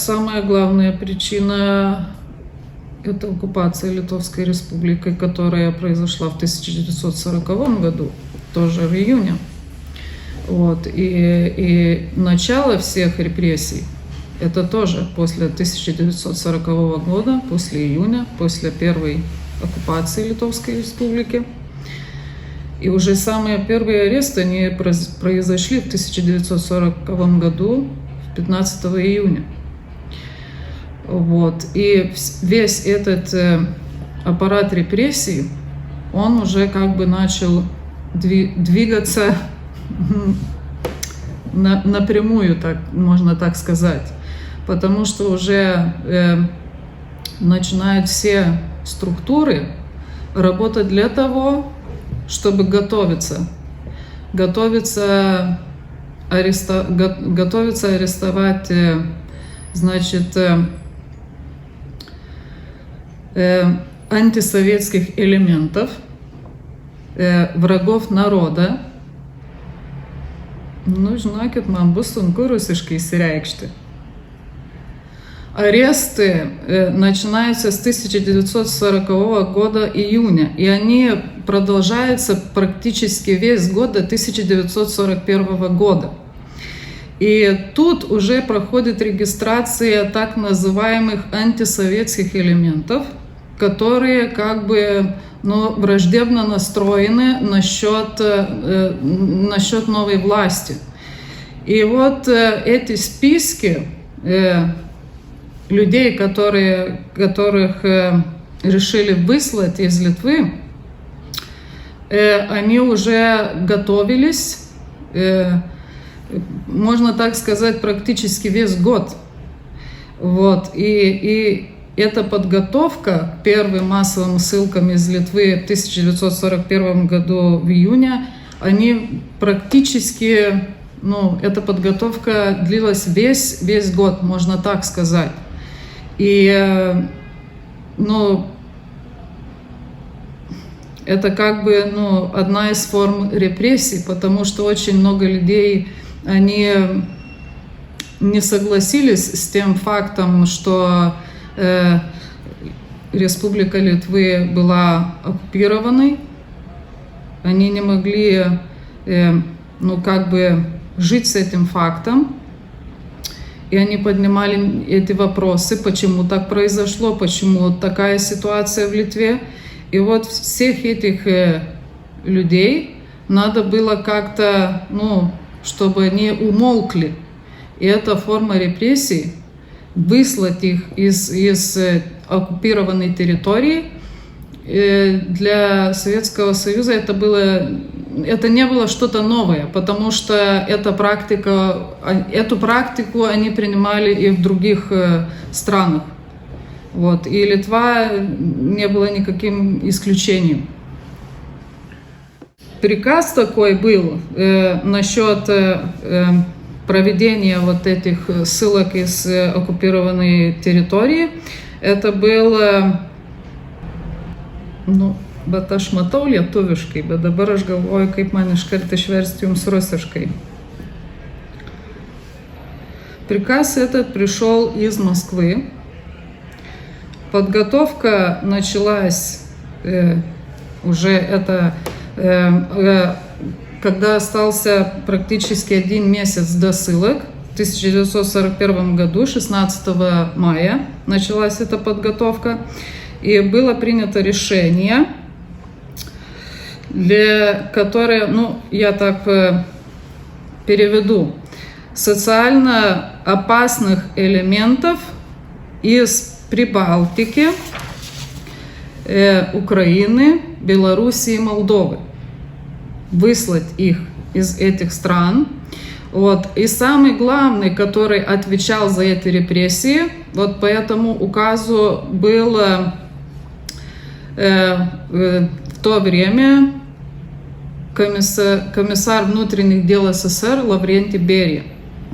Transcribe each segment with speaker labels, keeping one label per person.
Speaker 1: Самая главная причина – это оккупация Литовской Республикой, которая произошла в 1940 году, тоже в июне. Вот. И начало всех репрессий – это тоже после 1940 года, после июня, после первой оккупации Литовской Республики. И уже самые первые аресты они произошли в 1940 году, 15 июня. Вот. И весь этот аппарат репрессий, он уже как бы начал двигаться напрямую, так, можно так сказать. Потому что уже начинают все структуры работать для того, чтобы готовиться арестовать, значит, антисоветских элементов, врагов народа. Nu, žinokit, man bus sunku rusiškai išsireikšti. Аресты начинаются с 1940 года июня, и они продолжаются практически весь год до 1941 года. И тут уже проходит регистрация так называемых антисоветских элементов, которые как бы враждебно настроены насчет новой власти. И вот эти списки людей, которых решили выслать из Литвы, они уже готовились, можно так сказать, практически весь год. Вот. И эта подготовка к первым массовым ссылкам из Литвы в 1941 году в июне, они практически, эта подготовка длилась весь год, можно так сказать. И, это как бы, одна из форм репрессий, потому что очень много людей, они не согласились с тем фактом, что Республика Литвы была оккупированной. Они не могли, жить с этим фактом. И они поднимали эти вопросы, почему так произошло, почему такая ситуация в Литве. И вот всех этих людей надо было как-то, чтобы они умолкли. И эта форма репрессий, выслать их из оккупированной территории, для Советского Союза это не было что-то новое, потому что эту практику они принимали и в других странах. Вот. И Литва не была никаким исключением. Приказ такой был насчет проведения вот этих ссылок из оккупированной территории. Это было, bet aš matau lietuviškai, bet dabar aš galvoju, kaip man iškart išversti jums rusiškai. Приказ этот пришел из Москвы. Подготовка началась когда остался практически 1 месяц до ссылок. В 1941 году, 16 мая, началась эта подготовка. И было принято решение, которое, я так переведу, социально опасных элементов из Прибалтики, Украины, Белоруссии и Молдовы. Выслать их из этих стран. Вот. И самый главный, который отвечал за эти репрессии, вот по этому указу был в то время комиссар внутренних дел СССР Лаврентий Берия.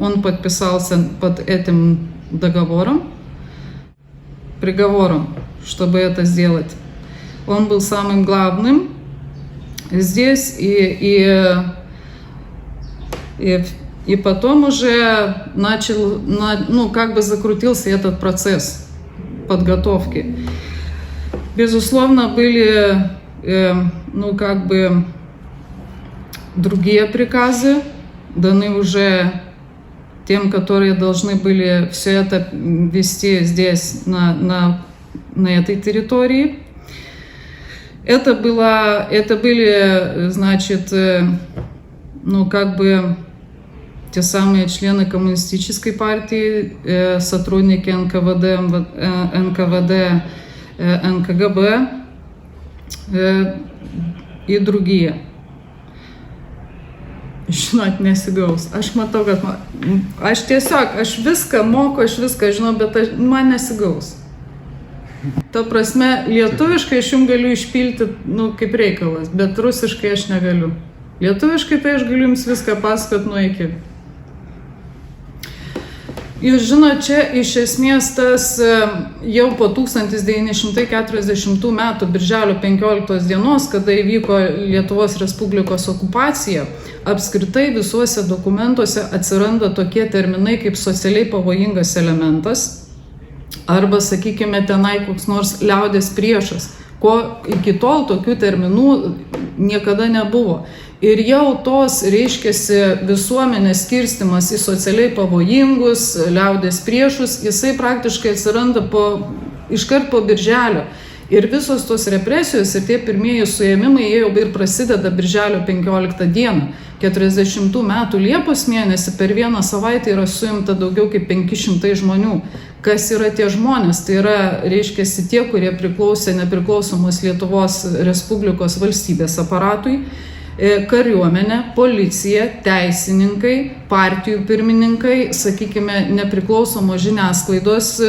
Speaker 1: Он подписался под этим приговором, чтобы это сделать. Он был самым главным здесь, и И потом уже как бы закрутился этот процесс подготовки. Безусловно, были, другие приказы, даны уже тем, которые должны были все это вести здесь, на этой территории. Это были, значит, те самые члены коммунистической партии, сотрудники НКВД, НКГБ и другие. Žinot, nesigaus. Aš matau, kad aš viską moku, aš viską žinau, bet man nesigaus. Ta prasme, lietuviškai aš jums galiu išpilti, kaip reikalas, bet rusiškai aš negaliu. Lietuviškai tai aš galiu jums viską pasakot nuo iki. Jūs žinot, čia iš esmės tas jau po 1940 metų birželio 15 dienos, kada įvyko Lietuvos Respublikos okupacija, apskritai visuose dokumentuose atsiranda tokie terminai kaip socialiai pavojingas elementas arba, sakykime, tenai koks nors liaudės priešas, ko iki tol tokių terminų niekada nebuvo. Ir jau tos, reiškiasi, visuomenės skirstimas į socialiai pavojingus, liaudės priešus, jisai praktiškai atsiranda iškart po birželio. Ir visos tos represijos ir tie pirmieji suėmimai jau ir prasideda birželio 15 dieną. 40 metų Liepos mėnesį per vieną savaitę yra suimta daugiau kaip 500 žmonių. Kas yra tie žmonės? Tai yra, reiškiasi, tie, kurie priklausė nepriklausomos Lietuvos Respublikos valstybės aparatui, kariuomenė, policija, teisininkai, partijų pirmininkai, sakykime, nepriklausomos žiniasklaidos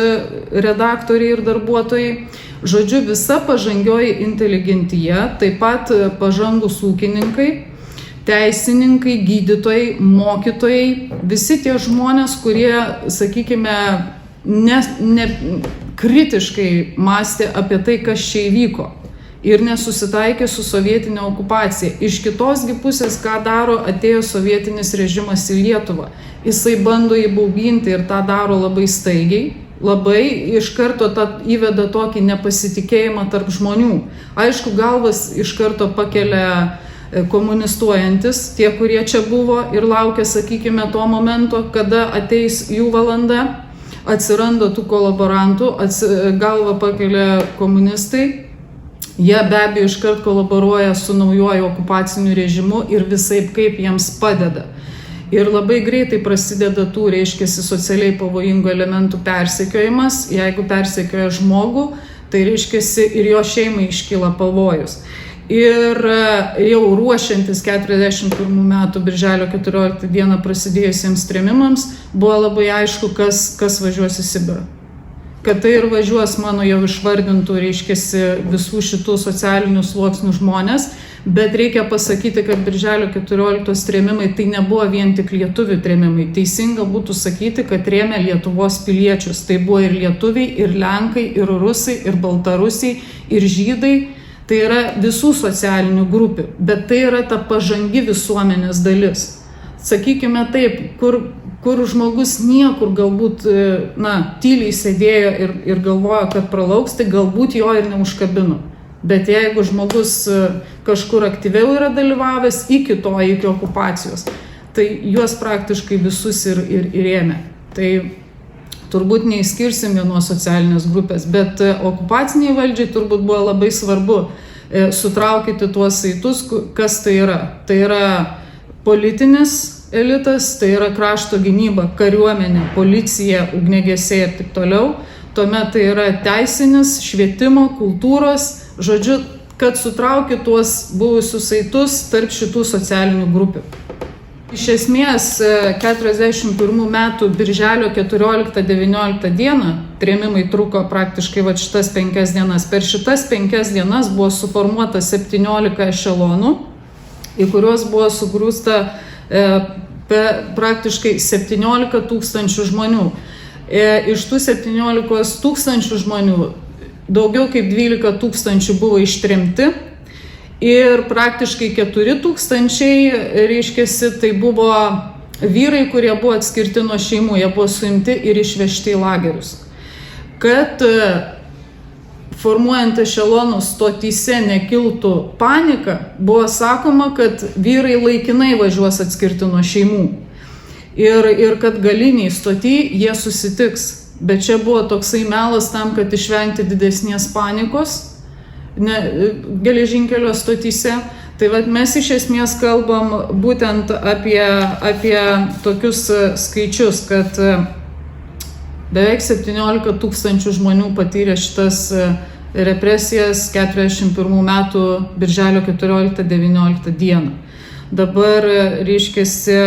Speaker 1: redaktoriai ir darbuotojai. Žodžiu, visa pažangioji inteligentija, taip pat pažangus ūkininkai, teisininkai, gydytojai, mokytojai, visi tie žmonės, kurie, sakykime, kritiškai mąstė apie tai, kas čia įvyko. Ir nesusitaikė su sovietinė okupacija. Iš kitosgi pusės, ką daro atėjęs sovietinis režimas į Lietuvą. Jisai bando įbauginti ir tą daro labai staigiai, labai iš karto įveda tokį nepasitikėjimą tarp žmonių. Aišku, galvas iš karto pakelia komunistuojantis, tie, kurie čia buvo ir laukia, sakykime, to momento, kada ateis jų valanda, atsiranda tų kolaborantų, galvą pakelia komunistai. Jie be abejo iškart kolaboruoja su naujoju okupaciniu režimu ir visaip kaip jiems padeda. Ir labai greitai prasideda tų, reiškiasi, socialiai pavojingų elementų persekiojimas. Jeigu persekioja žmogų, tai reiškiasi ir jo šeimai iškyla pavojus. Ir jau ruošiantis 41 metų birželio 14 dieną prasidėjusiems trėmimams, buvo labai aišku, kas važiuos į Sibirą. Kad tai ir važiuos mano jau išvardintų, reiškiasi, visų šitų socialinių sluoksnių žmonės, bet reikia pasakyti, kad birželio 14 trėmimai tai nebuvo vien tik lietuvių trėmimai. Teisinga būtų sakyti, kad trėmė Lietuvos piliečius. Tai buvo ir lietuviai, ir lenkai, ir rusai, ir baltarusiai, ir žydai. Tai yra visų socialinių grupių, bet tai yra ta pažangi visuomenės dalis. Sakykime taip, kur žmogus niekur galbūt, tyliai sėdėjo ir galvojo, kad pralauks, tai galbūt jo ir neužkabino. Bet jeigu žmogus kažkur aktyviau yra dalyvavęs iki okupacijos, tai juos praktiškai visus ir ėmė. Tai turbūt neįskirsim vienos socialinės grupės, bet okupaciniai valdžiai turbūt buvo labai svarbu sutraukyti tuos saitus, kas tai yra. Tai yra politinis elitas, tai yra krašto gynyba, kariuomenė, policija, ugniagesiai ir taip toliau. Tuomet tai yra teisinis, švietimo, kultūros, žodžiu, kad sutraukia tuos buvusius saitus tarp šitų socialinių grupių. Iš esmės, 41 metų birželio 14-19 dieną trėmimai truko praktiškai šitas 5 dienas. Per šitas 5 dienas buvo suformuota 17 ešelonų, į kuriuos buvo sugrūsta praktiškai 17 tūkstančių žmonių. Iš tų 17 tūkstančių žmonių daugiau kaip 12 tūkstančių buvo ištremti ir praktiškai 4 tūkstančiai, reiškiasi, tai buvo vyrai, kurie buvo atskirti nuo šeimų, jie buvo suimti ir išvežti į lagerius. Kad formuojant ešelonus stotyse nekiltų panika, buvo sakoma, kad vyrai laikinai važiuos atskirti nuo šeimų. Ir kad galiniai stoty jie susitiks. Bet čia buvo toksai melas tam, kad išvengti didesnės panikos geležinkelio stotyse. Tai vat mes iš esmės kalbam būtent apie tokius skaičius, kad beveik 17 000 žmonių patyrė šitas represijas 41 metų birželio 14-19 dieną. Dabar reiškiasi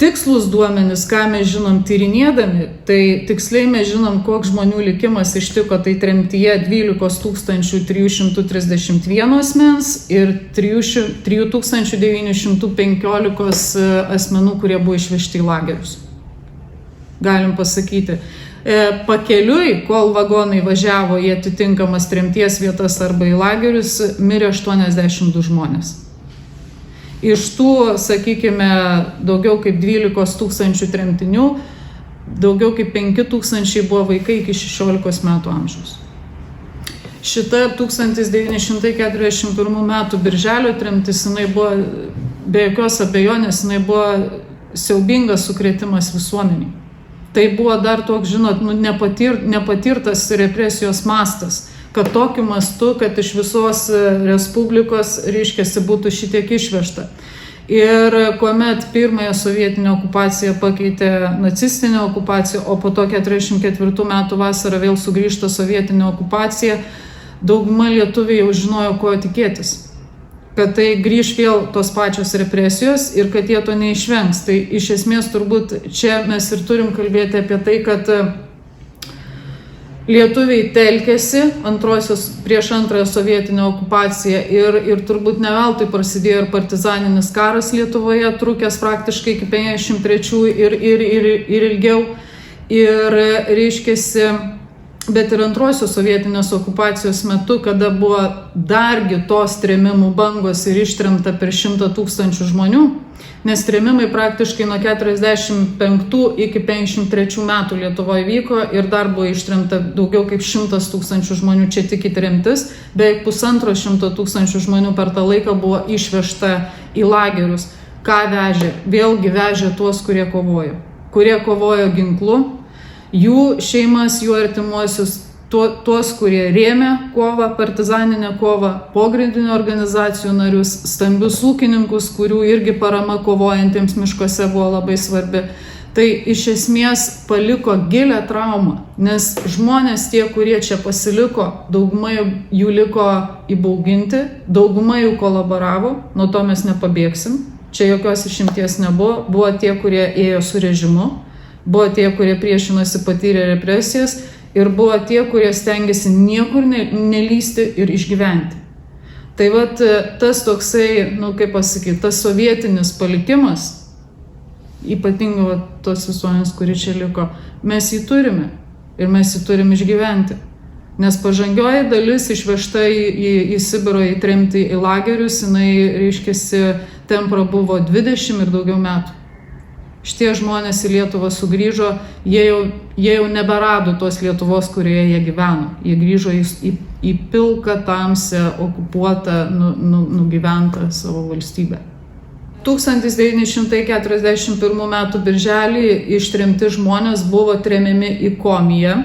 Speaker 1: tikslus duomenis, ką mes žinom tyrinėdami, tai tiksliai mes žinom, koks žmonių likimas ištiko tai tremtyje 12 331 asmens ir 3915 asmenų, kurie buvo išvežti į lagerius. Galim pasakyti. Pakeliui, kol vagonai važiavo į atitinkamas tremties vietas arba į lagerius, mirė 82 žmonės. Iš tų, sakykime, daugiau kaip 12 000 tremtinių, daugiau kaip 5 000 buvo vaikai iki 16 metų amžiaus. Šita 1941 metų birželio tremtis, jinai buvo, be jokios abejonės, jinai buvo siaubingas sukrėtimas visuomeniai. Tai buvo dar toks, žinot, nepatirtas represijos mastas, kad tokiu mastu, kad iš visos Respublikos, reiškiasi, būtų šitiek išvežta. Ir kuomet pirmąją sovietinę okupaciją pakeitė nacistinę okupaciją, o po to 44 metų vasarą vėl sugrįžta sovietinė okupacija, dauguma lietuviai jau žinojo, ko tikėtis. Kad tai grįž vėl tos pačios represijos ir kad jie to neišvengs. Tai iš esmės turbūt čia mes ir turim kalbėti apie tai, kad lietuviai telkėsi prieš antrąją sovietinę okupaciją ir turbūt ne veltui prasidėjo ir partizaninis karas Lietuvoje, trukęs praktiškai iki 53 ir ilgiau. Ir reiškiasi, bet ir antrosios sovietinės okupacijos metu, kada buvo dargi tos trėmimų bangos ir ištremta per 100 000 žmonių, nes trėmimai praktiškai nuo 45 iki 53 metų Lietuvoje vyko ir dar buvo ištremta daugiau kaip 100 000 žmonių, čia tik į tremtis, beveik 150 000 žmonių per tą laiką buvo išvežta į lagerius. Ką vežė? Vėlgi vežė tuos, kurie kovojo ginklu, jų šeimas, jų artimuosius, tuos, kurie rėmė kovą, partizaninę kovą, pogrindinių organizacijų narius, stambius ūkininkus, kurių irgi parama kovojantiems miškuose buvo labai svarbi. Tai iš esmės paliko gilę traumą, nes žmonės tie, kurie čia pasiliko, dauguma jų liko įbauginti, dauguma jų kolaboravo, nuo to mes nepabėgsim, čia jokios išimties nebuvo, buvo tie, kurie ėjo su režimu, buvo tie, kurie priešinosi, patyrė represijas, ir buvo tie, kurie stengiasi niekur nelysti ir išgyventi. Tai vat tas toksai, kaip pasakyti, tas sovietinis palikimas, ypatingai tos visuomenės, kuri čia liko, mes jį turime ir mes jį turim išgyventi. Nes pažangioji dalis išvežta į Sibirą, į tremtį, į lagerius, jinai, reiškiasi, ten prabuvo 20 ir daugiau metų. Šitie žmonės į Lietuvą sugrįžo, jie jau neberado tos Lietuvos, kurioje jie gyveno. Jie grįžo į pilką, tamsią, okupuotą, nugyventą savo valstybę. 1941 metų birželį ištremti žmonės buvo tremiami į Komiją,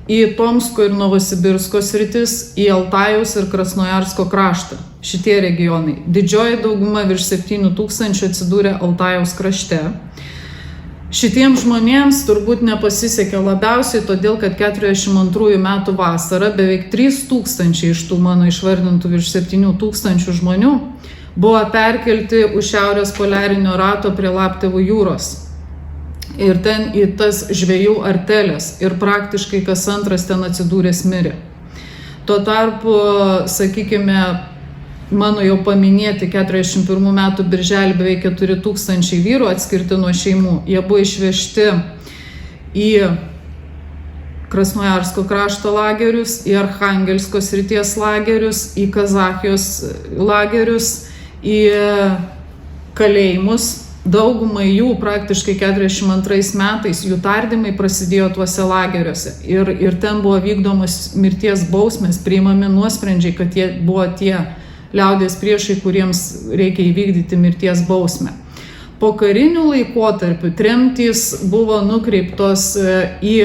Speaker 1: į Tomsko ir Novosibirsko sritis, į Altajaus ir Krasnojarsko kraštą. Šitie regionai. Didžioji dauguma virš 7 000 atsidūrė Altajaus krašte. Šitiems žmonėms turbūt nepasisekė labiausiai, todėl kad 42 metų vasarą beveik 3 000 iš tų mano išvardintų virš 7 000 žmonių buvo perkelti už Šiaurės poliarinio rato prie Laptevų jūros. Ir ten į tas žvejų artelės ir praktiškai kas antras ten atsidūręs mirė. Tuo tarpu, sakykime, mano jau paminėti 41 metų birželį beveik 4 000 vyrų atskirti nuo šeimų. Jie buvo išvežti į Krasnojarsko krašto lagerius, į Archangelsko srities lagerius, į Kazachijos lagerius, į kalėjimus. Daugumai jų praktiškai 42 metais jų tardymai prasidėjo tuose lageriuose ir ten buvo vykdomos mirties bausmės, priimami nuosprendžiai, kad jie buvo tie liaudies priešai, kuriems reikia įvykdyti mirties bausmę. Po karinių laikotarpių tremtys buvo nukreiptos į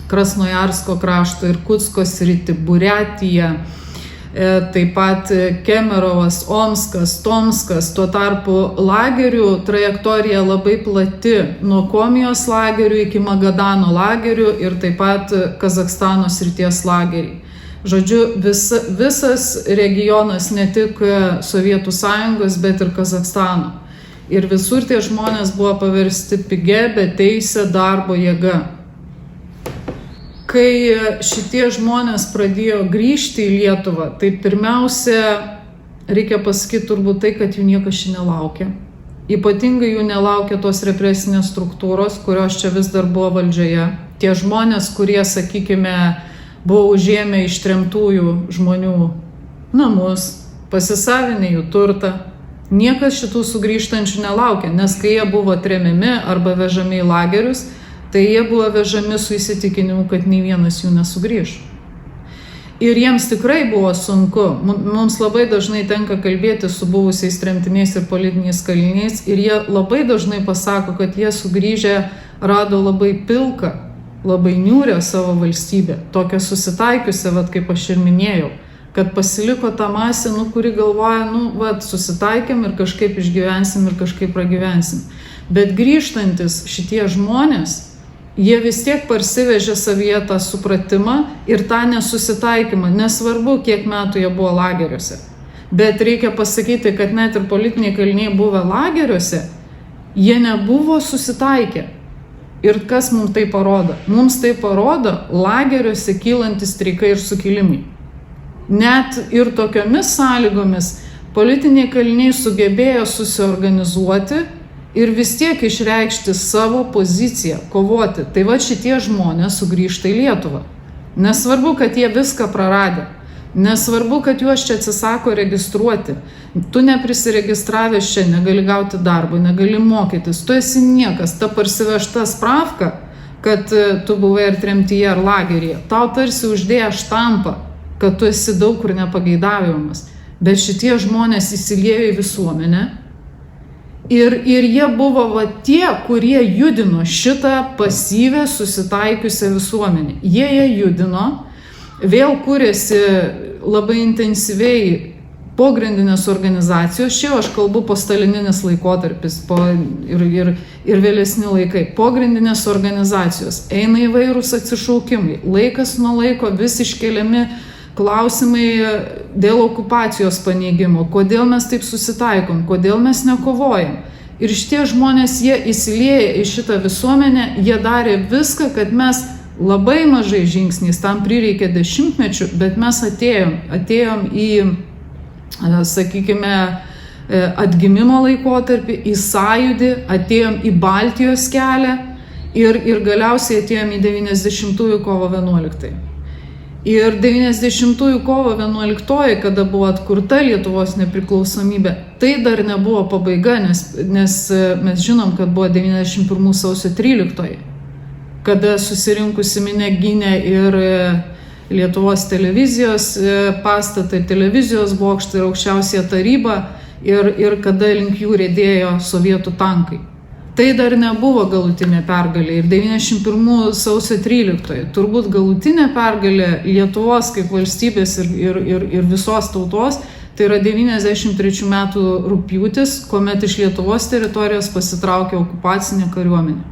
Speaker 1: Krasnojarsko krašto, Irkutsko sritį, Buriatiją, taip pat Kemerovas, Omskas, Tomskas. Tuo tarpu lagerių trajektorija labai plati, nuo Komijos lagerių iki Magadano lagerių ir taip pat Kazakstano srities lageriai. Žodžiu, visas regionas ne tik Sovietų sąjungos, bet ir Kazakstano. Ir visur tie žmonės buvo paversti pigia, beteisė darbo jėga. Kai šitie žmonės pradėjo grįžti į Lietuvą, tai pirmiausia, reikia pasakyti turbūt tai, kad jų niekas čia nelaukia. Ypatingai jų nelaukia tos represinės struktūros, kurios čia vis dar buvo valdžioje. Tie žmonės, kurie, sakykime, buvo užėmę iš tremtųjų žmonių namus, pasisavinę jų turtą, niekas šitų sugrįžtančių nelaukia, nes kai jie buvo tremiami arba vežami į lagerius, tai jie buvo vežami su įsitikinimu, kad nei vienas jų nesugrįš. Ir jiems tikrai buvo sunku. Mums labai dažnai tenka kalbėti su buvusiais tremtiniais ir politiniais kaliniais ir jie labai dažnai pasako, kad jie sugrįžę rado labai pilką, labai niūrę savo valstybę, tokią susitaikiusią, kaip aš ir minėjau, kad pasiliko ta masė, kuri galvoja, susitaikėm ir kažkaip išgyvensim ir kažkaip pragyvensim. Bet grįžtantis šitie žmonės, jie vis tiek parsivežė savyje tą supratimą ir tą nesusitaikymą, nesvarbu, kiek metų jie buvo lageriuose. Bet reikia pasakyti, kad net ir politiniai kaliniai buvę lageriuose, jie nebuvo susitaikę. Ir kas mums tai parodo? Mums tai parodo lageriuose kylantis streikai ir sukilimai. Net ir tokiomis sąlygomis politiniai kaliniai sugebėjo susiorganizuoti ir vis tiek išreikšti savo poziciją, kovoti. Tai šitie žmonės sugrįžta į Lietuvą. Nesvarbu, kad jie viską praradė. Nesvarbu, kad juos čia atsisako registruoti. Tu neprisiregistravęs čia, negali gauti darbo, negali mokytis. Tu esi niekas, ta parsivežta spravka, kad tu buvai ar tremtyje, ar lageryje. Tau tarsi uždėjo štampą, kad tu esi daug kur nepageidavimas. Bet šitie žmonės įsiliejo į visuomenę. Ir jie buvo tie, kurie judino šitą pasyvę susitaikiusią visuomenę. Jie judino, vėl kūrėsi labai intensyviai pogrindinės organizacijos. Čia aš kalbu postalininis laikotarpis ir vėlesni laikai. Pogrindinės organizacijos, eina įvairūs atsišaukimai. Laikas nuo laiko vis iškeliami klausimai dėl okupacijos paneigimo, kodėl mes taip susitaikom, kodėl mes nekovojam. Ir šitie žmonės, jie įsilieja į šitą visuomenę, jie darė viską, kad mes labai mažai žingsniais, tam prireikė dešimtmečių, bet mes atėjom į, sakykime, atgimimo laikotarpį, į sąjūdį, atėjom į Baltijos kelią ir galiausiai atėjom į 90-ųjų kovo 11. Ir 90-ųjų kovo 11, kada buvo atkurta Lietuvos nepriklausomybė, tai dar nebuvo pabaiga, nes mes žinom, kad buvo 91 sausio 13, kada susirinkusi minia gynė ir Lietuvos televizijos pastatą, televizijos bokštą ir aukščiausiąją tarybą ir kada link jų riedėjo sovietų tankai. Tai dar nebuvo galutinė pergalė ir 91 sausio 13 turbūt galutinė pergalė Lietuvos kaip valstybės ir visos tautos, tai yra 93 metų rugpjūtis, kuomet iš Lietuvos teritorijos pasitraukė okupacinė kariuomenė.